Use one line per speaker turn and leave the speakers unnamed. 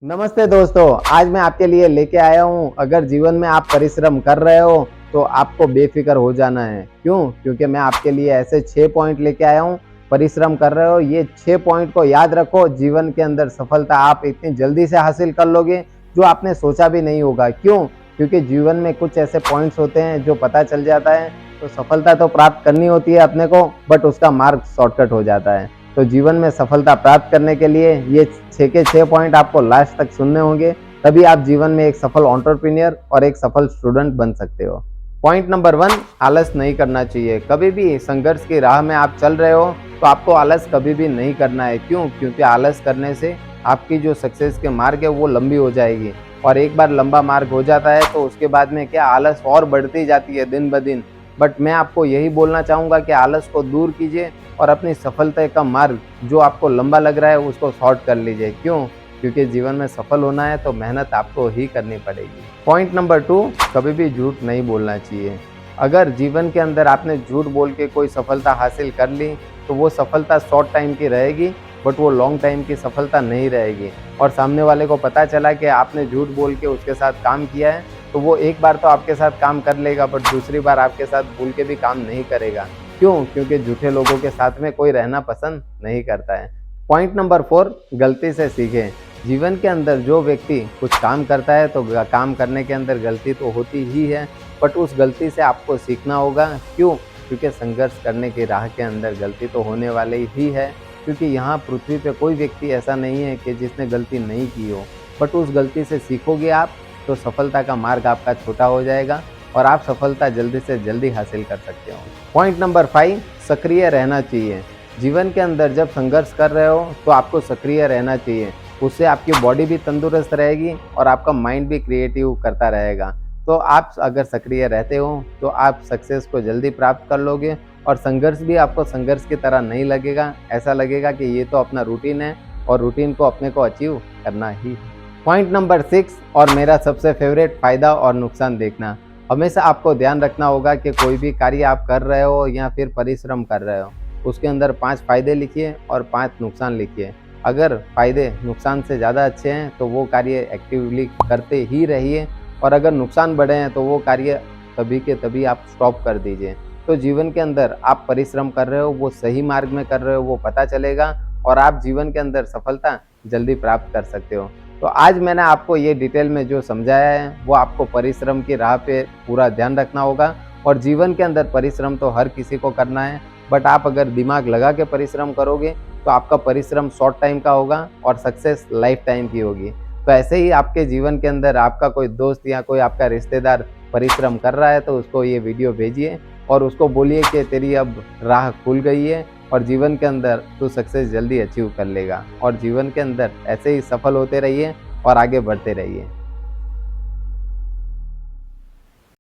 नमस्ते दोस्तों, आज मैं आपके लिए लेके आया हूँ। अगर जीवन में आप परिश्रम कर रहे हो तो आपको बेफिक्र हो जाना है। क्यों? क्योंकि मैं आपके लिए ऐसे 6 पॉइंट लेके आया हूँ। परिश्रम कर रहे हो, ये 6 पॉइंट को याद रखो। जीवन के अंदर सफलता आप इतनी जल्दी से हासिल कर लोगे जो आपने सोचा भी नहीं होगा। क्यों? क्योंकि जीवन में कुछ ऐसे पॉइंट्स होते हैं जो पता चल जाता है तो सफलता तो प्राप्त करनी होती है अपने को, बट उसका मार्ग शॉर्टकट हो जाता है। तो जीवन में सफलता प्राप्त करने के लिए ये 6 के 6 पॉइंट आपको लास्ट तक सुनने होंगे, तभी आप जीवन में एक सफल एंटरप्रेन्योर और एक सफल स्टूडेंट बन सकते हो। पॉइंट नंबर 1, आलस नहीं करना चाहिए। कभी भी संघर्ष की राह में आप चल रहे हो तो आपको आलस कभी भी नहीं करना है। क्यों? क्योंकि आलस करने से आपकी जो सक्सेस के मार्ग है वो लंबी हो जाएगी, और एक बार लंबा मार्ग हो जाता है तो उसके बाद में क्या आलस और बढ़ती जाती है दिन ब दिन। बट मैं आपको यही बोलना चाहूँगा कि आलस को दूर कीजिए और अपनी सफलता का मार्ग जो आपको लंबा लग रहा है उसको शॉर्ट कर लीजिए। क्यों? क्योंकि जीवन में सफल होना है तो मेहनत आपको ही करनी पड़ेगी। पॉइंट नंबर 2, कभी भी झूठ नहीं बोलना चाहिए। अगर जीवन के अंदर आपने झूठ बोल के कोई सफलता हासिल कर ली तो वो सफलता शॉर्ट टाइम की रहेगी, बट वो लॉन्ग टाइम की सफलता नहीं रहेगी। और सामने वाले को पता चला कि आपने झूठ बोल के उसके साथ काम किया है तो वो एक बार तो आपके साथ काम कर लेगा, बट दूसरी बार आपके साथ भूल के भी काम नहीं करेगा। क्यों? क्योंकि झूठे लोगों के साथ में कोई रहना पसंद नहीं करता है। पॉइंट नंबर 4, गलती से सीखें। जीवन के अंदर जो व्यक्ति कुछ काम करता है तो काम करने के अंदर गलती तो होती ही है, बट उस गलती से आपको सीखना होगा। क्यों? क्योंकि संघर्ष करने की राह के अंदर गलती तो होने वाली ही है, क्योंकि यहाँ पृथ्वी पे कोई व्यक्ति ऐसा नहीं है कि जिसने गलती नहीं की हो। बट उस गलती से सीखोगे आप तो सफलता का मार्ग आपका छोटा हो जाएगा और आप सफलता जल्दी से जल्दी हासिल कर सकते हो। पॉइंट नंबर 5, सक्रिय रहना चाहिए। जीवन के अंदर जब संघर्ष कर रहे हो तो आपको सक्रिय रहना चाहिए। उससे आपकी बॉडी भी तंदुरुस्त रहेगी और आपका माइंड भी क्रिएटिव करता रहेगा। तो आप अगर सक्रिय रहते हो तो आप सक्सेस को जल्दी प्राप्त कर लोगे, और संघर्ष भी आपको संघर्ष की तरह नहीं लगेगा। ऐसा लगेगा कि ये तो अपना रूटीन है और रूटीन को अपने को अचीव करना ही है। पॉइंट नंबर 6 और मेरा सबसे फेवरेट, फ़ायदा और नुकसान देखना। हमेशा आपको ध्यान रखना होगा कि कोई भी कार्य आप कर रहे हो या फिर परिश्रम कर रहे हो, उसके अंदर 5 फ़ायदे लिखिए और 5 नुकसान लिखिए। अगर फ़ायदे नुकसान से ज़्यादा अच्छे हैं तो वो कार्य एक्टिवली करते ही रहिए, और अगर नुकसान बढ़े हैं तो वो कार्य तभी के तभी आप स्टॉप कर दीजिए। तो जीवन के अंदर आप परिश्रम कर रहे हो, वो सही मार्ग में कर रहे हो, वो पता चलेगा और आप जीवन के अंदर सफलता जल्दी प्राप्त कर सकते हो। तो आज मैंने आपको ये डिटेल में जो समझाया है वो आपको परिश्रम की राह पे पूरा ध्यान रखना होगा। और जीवन के अंदर परिश्रम तो हर किसी को करना है, बट आप अगर दिमाग लगा के परिश्रम करोगे तो आपका परिश्रम शॉर्ट टाइम का होगा और सक्सेस लाइफ टाइम की होगी। तो ऐसे ही आपके जीवन के अंदर आपका कोई दोस्त या कोई आपका रिश्तेदार परिश्रम कर रहा है तो उसको ये वीडियो भेजिए और उसको बोलिए कि तेरी अब राह खुल गई है और जीवन के अंदर तू सक्सेस जल्दी अचीव कर लेगा। और जीवन के अंदर ऐसे ही सफल होते रहिए और आगे बढ़ते रहिए।